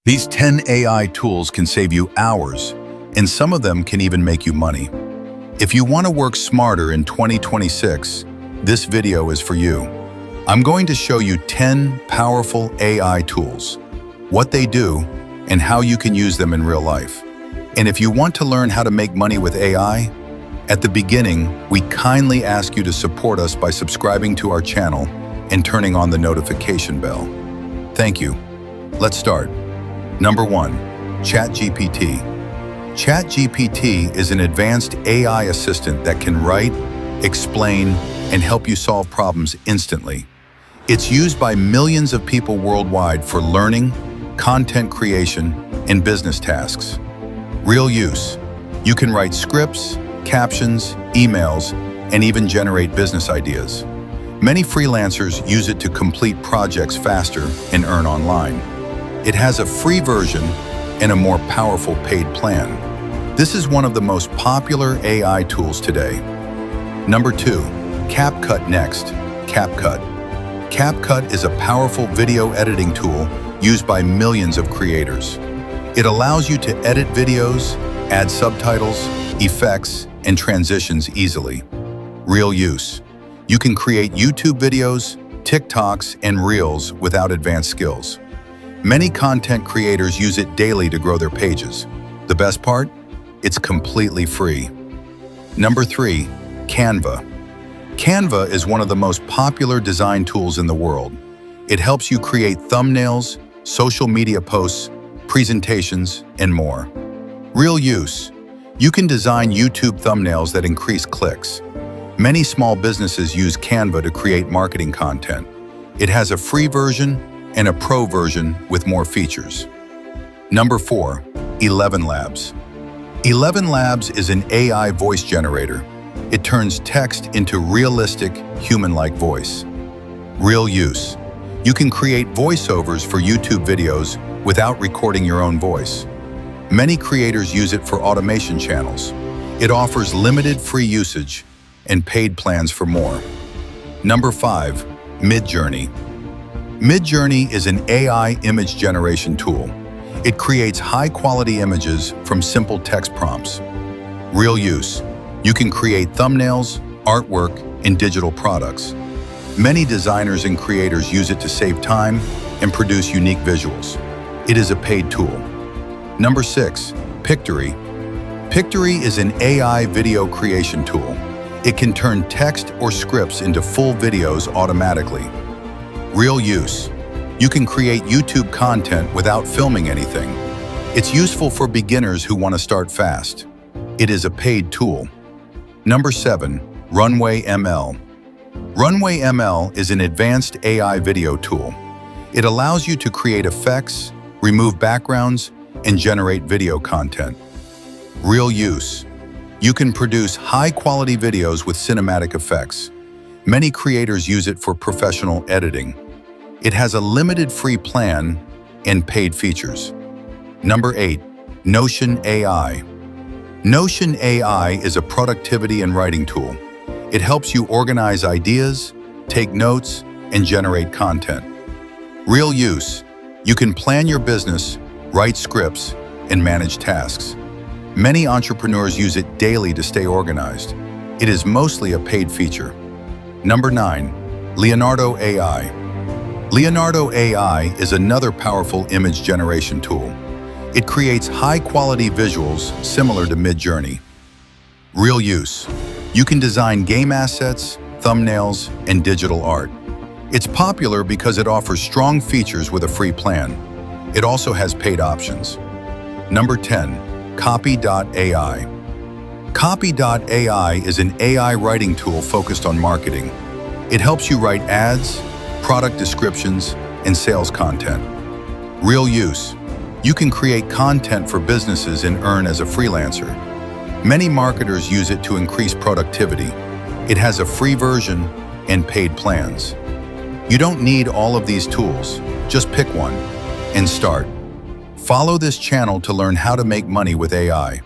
These 10 AI tools can save you hours, and some of them can even make you money. If you want to work smarter in 2026, this video is for you. I'm going to show you 10 powerful AI tools, what they do, and how you can use them in real life. And if you want to learn how to make money with AI, at the beginning, we kindly ask you to support us by subscribing to our channel and turning on the notification bell. Thank you. Let's start. Number 1. ChatGPT. ChatGPT is an advanced AI assistant that can write, explain, and help you solve problems instantly. It's used by millions of people worldwide for learning, content creation, and business tasks. Real use. You can write scripts, captions, emails, and even generate business ideas. Many freelancers use it to complete projects faster and earn online. It has a free version and a more powerful paid plan. This is one of the most popular AI tools today. Number 2. CapCut Next. CapCut. CapCut is a powerful video editing tool used by millions of creators. It allows you to edit videos, add subtitles, effects, and transitions easily. Real use. You can create YouTube videos, TikToks, and Reels without advanced skills. Many content creators use it daily to grow their pages. The best part? It's completely free. Number 3. Canva. Canva is one of the most popular design tools in the world. It helps you create thumbnails, social media posts, presentations, and more. Real use. You can design YouTube thumbnails that increase clicks. Many small businesses use Canva to create marketing content. It has a free version and a pro version with more features. Number 4. ElevenLabs. ElevenLabs is an AI voice generator. It turns text into realistic, human-like voice. Real use. You can create voiceovers for YouTube videos without recording your own voice. Many creators use it for automation channels. It offers limited free usage and paid plans for more. Number 5. Midjourney. Midjourney is an AI image generation tool. It creates high-quality images from simple text prompts. Real use. You can create thumbnails, artwork, and digital products. Many designers and creators use it to save time and produce unique visuals. It is a paid tool. Number 6. Pictory. Pictory is an AI video creation tool. It can turn text or scripts into full videos automatically. Real use. You can create YouTube content without filming anything. It's useful for beginners who want to start fast. It is a paid tool. Number 7. Runway ML. Runway ML is an advanced AI video tool. It allows you to create effects, remove backgrounds, and generate video content. Real use. You can produce high-quality videos with cinematic effects. Many creators use it for professional editing. It has a limited free plan and paid features. Number 8. Notion AI. Notion AI is a productivity and writing tool. It helps you organize ideas, take notes, and generate content. Real use. You can plan your business, write scripts, and manage tasks. Many entrepreneurs use it daily to stay organized. It is mostly a paid feature. Number 9. Leonardo AI. Leonardo AI is another powerful image generation tool. It creates high-quality visuals similar to Midjourney. Real use. You can design game assets, thumbnails, and digital art. It's popular because it offers strong features with a free plan. It also has paid options. Number 10. Copy.ai. Copy.ai is an AI writing tool focused on marketing. It helps you write ads, product descriptions, and sales content. Real use. You can create content for businesses and earn as a freelancer. Many marketers use it to increase productivity. It has a free version and paid plans. You don't need all of these tools. Just pick one and start. Follow this channel to learn how to make money with AI.